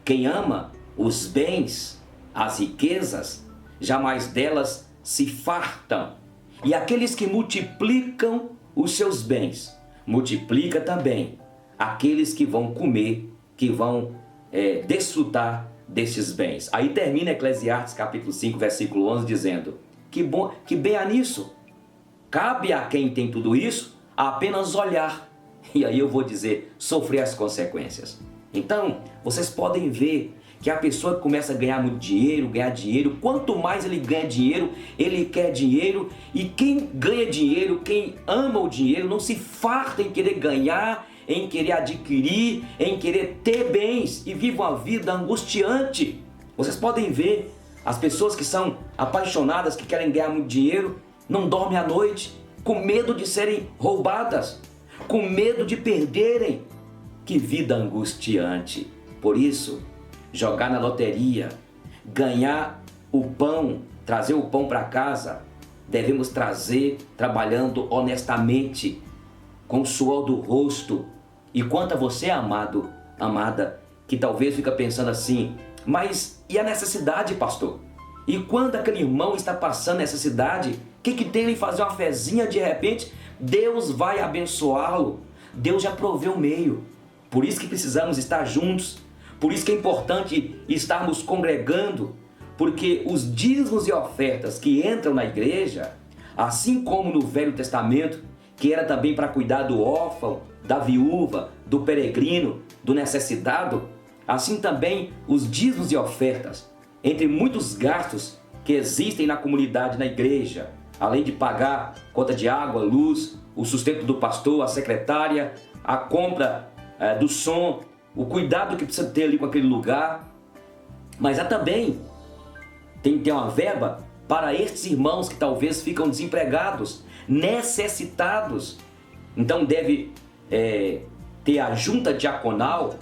Quem ama os bens, as riquezas, jamais delas se fartam. E aqueles que multiplicam os seus bens, multiplica também aqueles que vão comer, que vão desfrutar desses bens. Aí termina Eclesiastes capítulo 5, versículo 11, dizendo, que bem há nisso. Cabe a quem tem tudo isso apenas olhar. E aí eu vou dizer, sofrer as consequências. Então, vocês podem ver que a pessoa que começa a ganhar muito dinheiro, quanto mais ele ganha dinheiro, ele quer dinheiro. E quem ganha dinheiro, quem ama o dinheiro, não se farta em querer ganhar, em querer adquirir, em querer ter bens e vive uma vida angustiante. Vocês podem ver, as pessoas que são apaixonadas, que querem ganhar muito dinheiro, não dormem à noite, com medo de serem roubadas, com medo de perderem. Que vida angustiante. Por isso, jogar na loteria, ganhar o pão, trazer o pão para casa, devemos trazer trabalhando honestamente, com o suor do rosto. E quanto a você, amado, amada, que talvez fica pensando assim, mas e a necessidade, pastor? E quando aquele irmão está passando necessidade, o que tem ele fazer uma fezinha de repente? Deus vai abençoá-lo. Deus já proveu o meio. Por isso que precisamos estar juntos. Por isso que é importante estarmos congregando. Porque os dízimos e ofertas que entram na igreja, assim como no Velho Testamento, que era também para cuidar do órfão, da viúva, do peregrino, do necessitado, assim também os dízimos e ofertas, entre muitos gastos que existem na comunidade, na igreja, além de pagar conta de água, luz, o sustento do pastor, a secretária, a compra do som, o cuidado que precisa ter ali com aquele lugar, mas há também tem que ter uma verba para estes irmãos que talvez ficam desempregados, necessitados. Então deve ter a junta diaconal,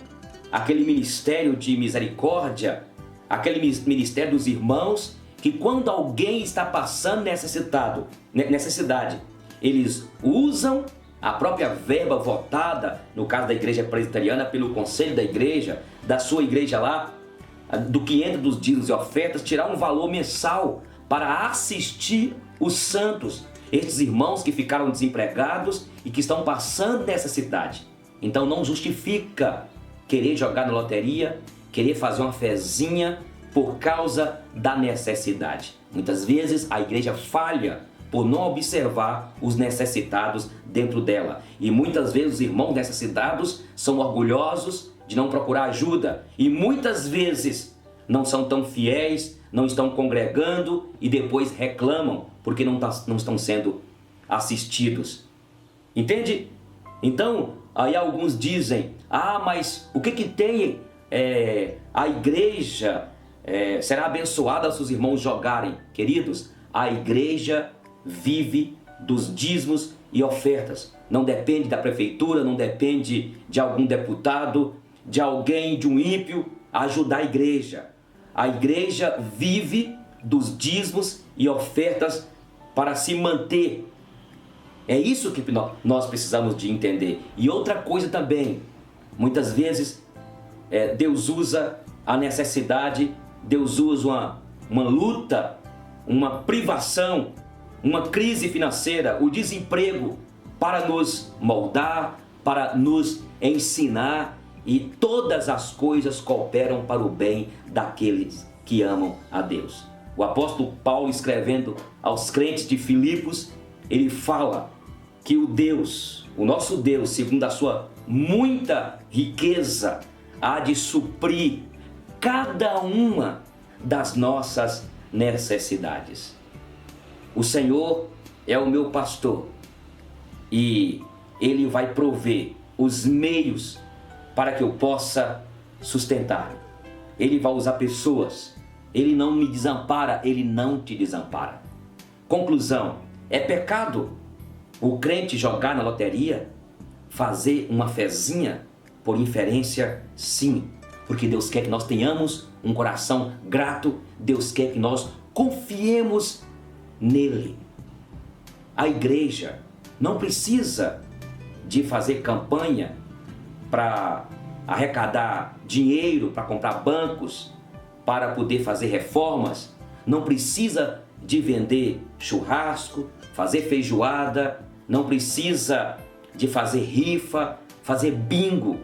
aquele ministério de misericórdia, aquele ministério dos irmãos, que quando alguém está passando necessidade, eles usam a própria verba votada, no caso da igreja presbiteriana, pelo conselho da igreja, da sua igreja lá, do que entra dos dízimos e ofertas, tirar um valor mensal para assistir os santos, estes irmãos que ficaram desempregados e que estão passando necessidade. Então não justifica querer jogar na loteria, querer fazer uma fezinha por causa da necessidade. Muitas vezes a igreja falha por não observar os necessitados dentro dela. E muitas vezes os irmãos necessitados são orgulhosos de não procurar ajuda. E muitas vezes não são tão fiéis, não estão congregando e depois reclamam porque não estão sendo assistidos. Entende? Então, aí alguns dizem, mas o que tem a igreja será abençoada se os irmãos jogarem? Queridos, a igreja vive dos dízimos e ofertas. Não depende da prefeitura, não depende de algum deputado, de alguém, de um ímpio, ajudar a igreja. A igreja vive dos dízimos e ofertas para se manter. É isso que nós precisamos de entender. E outra coisa também, muitas vezes Deus usa a necessidade, Deus usa uma luta, uma privação, uma crise financeira, o desemprego, para nos moldar, para nos ensinar, e todas as coisas cooperam para o bem daqueles que amam a Deus. O apóstolo Paulo, escrevendo aos crentes de Filipos, ele fala que o nosso Deus, segundo a sua muita riqueza, há de suprir cada uma das nossas necessidades. O Senhor é o meu pastor e Ele vai prover os meios para que eu possa sustentar. Ele vai usar pessoas. Ele não me desampara, Ele não te desampara. Conclusão, é pecado o crente jogar na loteria, fazer uma fezinha? Por inferência, sim. Porque Deus quer que nós tenhamos um coração grato, Deus quer que nós confiemos nele. A igreja não precisa de fazer campanha para arrecadar dinheiro, para comprar bancos, para poder fazer reformas. Não precisa de vender churrasco, fazer feijoada, não precisa de fazer rifa, fazer bingo.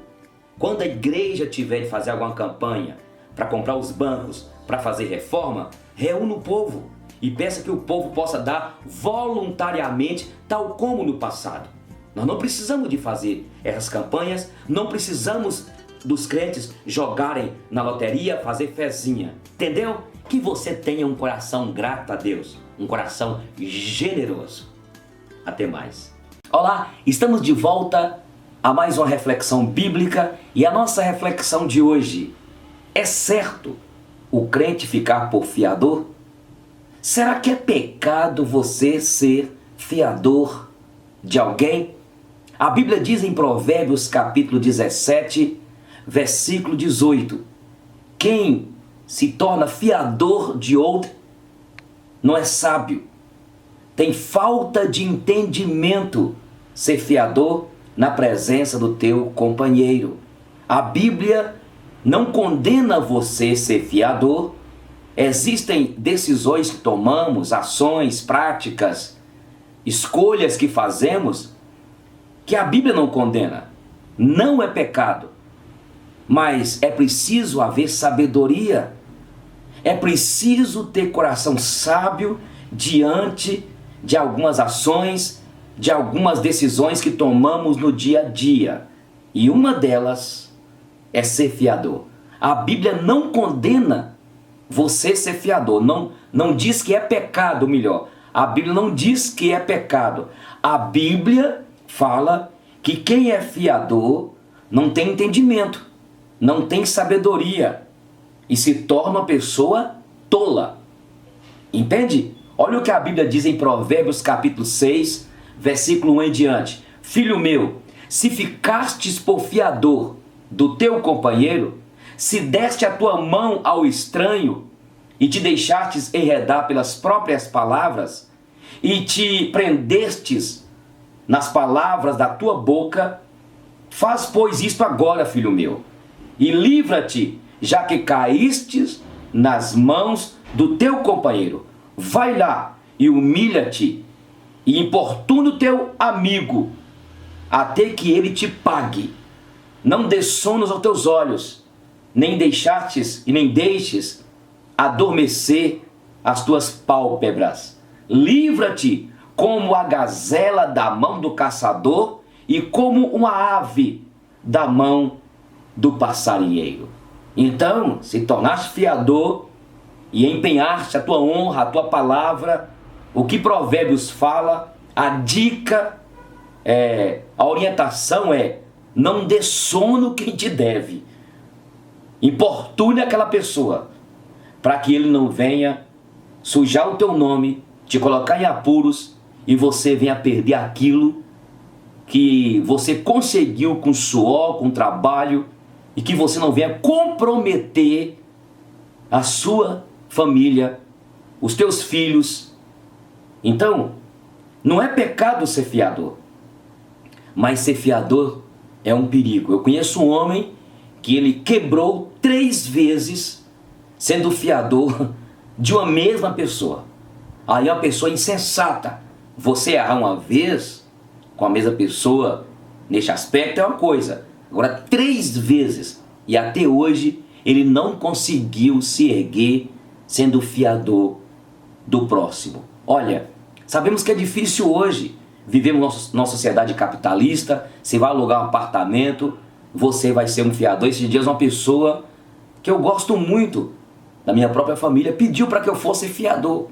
Quando a igreja tiver de fazer alguma campanha para comprar os bancos, para fazer reforma, reúna o povo e peça que o povo possa dar voluntariamente, tal como no passado. Nós não precisamos de fazer essas campanhas, não precisamos dos crentes jogarem na loteria, fazer fezinha. Entendeu? Que você tenha um coração grato a Deus, um coração generoso. Até mais. Olá, estamos de volta a mais uma reflexão bíblica e a nossa reflexão de hoje: é certo o crente ficar por fiador? Será que é pecado você ser fiador de alguém? A Bíblia diz em Provérbios capítulo 17, versículo 18: quem se torna fiador de outro não é sábio, tem falta de entendimento ser fiador na presença do teu companheiro. A Bíblia não condena você ser fiador. Existem decisões que tomamos, ações, práticas, escolhas que fazemos que a Bíblia não condena. Não é pecado, mas é preciso haver sabedoria. É preciso ter coração sábio diante de algumas ações, de algumas decisões que tomamos no dia a dia. E uma delas é ser fiador. A Bíblia não condena você ser fiador. Não diz que é pecado, melhor. A Bíblia não diz que é pecado. A Bíblia fala que quem é fiador não tem entendimento, não tem sabedoria e se torna uma pessoa tola. Entende? Olha o que a Bíblia diz em Provérbios capítulo 6, versículo 1 em diante. Filho meu, se ficastes por fiador do teu companheiro, se deste a tua mão ao estranho e te deixastes enredar pelas próprias palavras e te prendestes nas palavras da tua boca, faz pois isto agora, filho meu, e livra-te, já que caístes nas mãos do teu companheiro. Vai lá e humilha-te e importuna o teu amigo, até que ele te pague. Não dê sonos aos teus olhos, nem deixastes e nem deixes adormecer as tuas pálpebras. Livra-te como a gazela da mão do caçador e como uma ave da mão do passarinheiro. Então, se tornaste fiador e empenhaste a tua honra, a tua palavra, o que Provérbios fala, a dica, a orientação é: não dê sono quem te deve. Importune aquela pessoa, para que ele não venha sujar o teu nome, te colocar em apuros e você venha perder aquilo que você conseguiu com suor, com trabalho, e que você não venha comprometer a sua família, os teus filhos. Então, não é pecado ser fiador, mas ser fiador é um perigo. Eu conheço um homem que ele quebrou 3 vezes sendo fiador de uma mesma pessoa. Aí é uma pessoa insensata. Você errar uma vez com a mesma pessoa neste aspecto é uma coisa. Agora 3 vezes e até hoje ele não conseguiu se erguer sendo fiador do próximo. Olha, sabemos que é difícil hoje. Vivemos numa sociedade capitalista. Você vai alugar um apartamento, você vai ser um fiador. Esses dias uma pessoa que eu gosto muito da minha própria família pediu para que eu fosse fiador.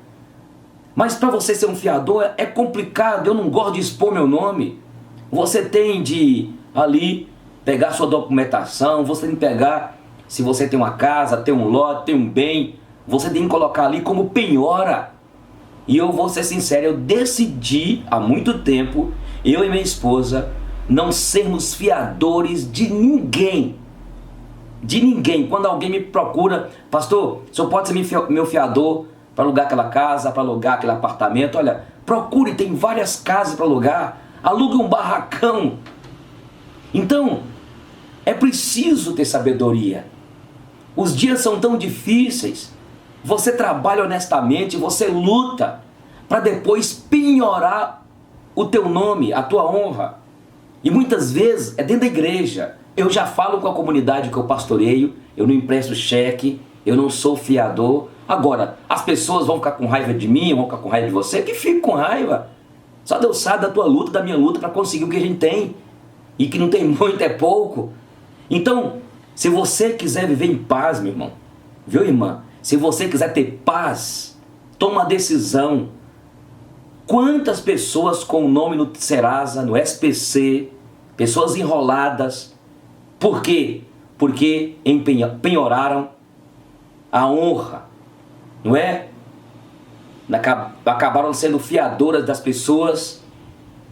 Mas para você ser um fiador é complicado, eu não gosto de expor meu nome. Você tem de ali pegar sua documentação, você tem que pegar se você tem uma casa, tem um lote, tem um bem, você tem que colocar ali como penhora. E eu vou ser sincero, eu decidi há muito tempo, eu e minha esposa, não sermos fiadores de ninguém. De ninguém. Quando alguém me procura, pastor, o senhor pode ser meu fiador para alugar aquela casa, para alugar aquele apartamento? Olha, procure, tem várias casas para alugar, alugue um barracão. Então, é preciso ter sabedoria. Os dias são tão difíceis. Você trabalha honestamente, você luta para depois penhorar o teu nome, a tua honra. E muitas vezes é dentro da igreja. Eu já falo com a comunidade que eu pastoreio, eu não empresto cheque, eu não sou fiador. Agora, as pessoas vão ficar com raiva de mim, vão ficar com raiva de você, que fique com raiva. Só Deus sabe da tua luta, da minha luta para conseguir o que a gente tem. E que não tem muito, é pouco. Então, se você quiser viver em paz, meu irmão, viu, irmã? Se você quiser ter paz, toma uma decisão. Quantas pessoas com o nome no Serasa, no SPC, pessoas enroladas, por quê? Porque penhoraram a honra, não é? Acabaram sendo fiadoras das pessoas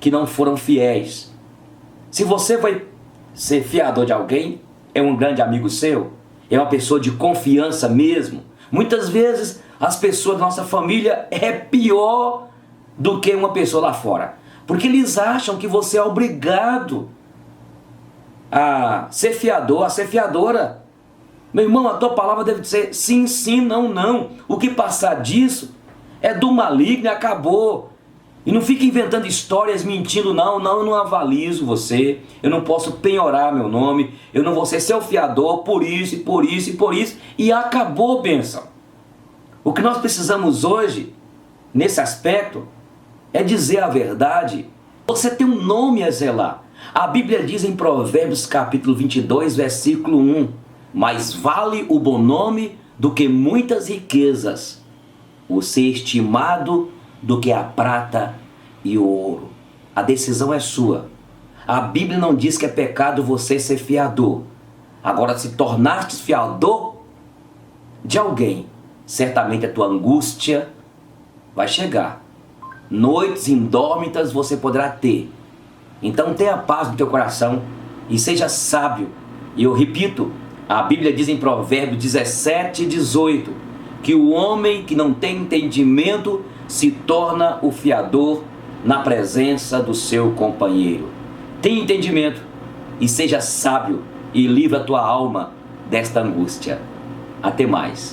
que não foram fiéis. Se você vai ser fiador de alguém, é um grande amigo seu, é uma pessoa de confiança mesmo. Muitas vezes as pessoas da nossa família é pior do que uma pessoa lá fora, porque eles acham que você é obrigado a ser fiador, a ser fiadora. Meu irmão, a tua palavra deve ser sim, sim, não, não. O que passar disso é do maligno e acabou. E não fica inventando histórias, mentindo, não, eu não avalizo você, eu não posso penhorar meu nome, eu não vou ser seu fiador por isso, e por isso, e por isso, e acabou, bênção. O que nós precisamos hoje, nesse aspecto, é dizer a verdade. Você tem um nome a zelar. A Bíblia diz em Provérbios capítulo 22, versículo 1, mais vale o bom nome do que muitas riquezas, o ser estimado do que a prata e o ouro. A decisão é sua. A Bíblia não diz que é pecado você ser fiador. Agora, se tornaste fiador de alguém, certamente a tua angústia vai chegar. Noites indórmitas você poderá ter. Então tenha paz no teu coração e seja sábio. E eu repito, a Bíblia diz em Provérbios 17, 18, que o homem que não tem entendimento se torna o fiador na presença do seu companheiro. Tenha entendimento e seja sábio e livra a tua alma desta angústia. Até mais.